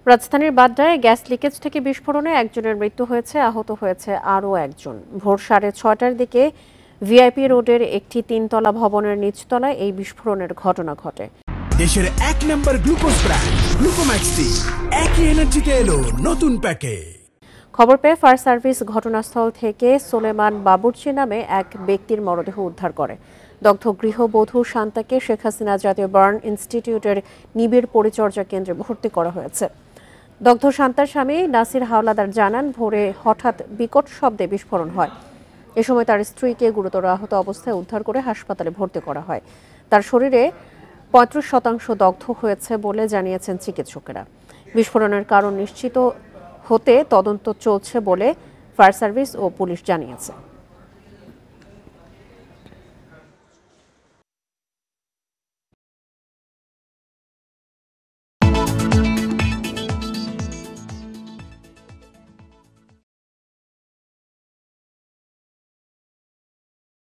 রাজধানীর বাড্ডায় gas leakage থেকে বিস্ফোরণে একজনের মৃত্যু হয়েছে, আহত হয়েছে আরও একজন। ভোর 6:30টার দিকে ভিআইপি রোডের একটি 3তলা ভবনের নিচতলায় এই বিস্ফোরণের ঘটনা ঘটে। দেশের 1 নম্বর গ্লুকোজ ব্র্যান্ড গ্লুকোম্যাক্সটি একই এনার্জিতে এলো নতুন প্যাকে। খবর পেয়ে ফায়ার সার্ভিস ঘটনাস্থল থেকে সোলেমান বাবুর্চি নামে এক ব্যক্তির মরদেহ উদ্ধার করে। দগ্ধ গৃহবধূ শান্তাকে শেখ হাসিনা জাতীয় বার্ন ইনস্টিটিউটের নিবিড় পরিচর্যা কেন্দ্রে ভর্তি করা হয়েছে। দগ্ধ শান্তার স্বামী নাসির হাওলাদার জানান, ভোরে হঠাৎ বিকট শব্দে বিস্ফোরণ হয়। এ সময় তার স্ত্রীকে গুরুতর আহত অবস্থায় উদ্ধার করে হাসপাতালে ভর্তি করা হয়। তার শরীরে 35% দগ্ধ হয়েছে বলে জানিয়েছেন চিকিৎসকেরা। বিস্ফোরণের কারণ নিশ্চিত হতে তদন্ত চলছে বলে ফায়ার সার্ভিস ও পুলিশ জানিয়েছে।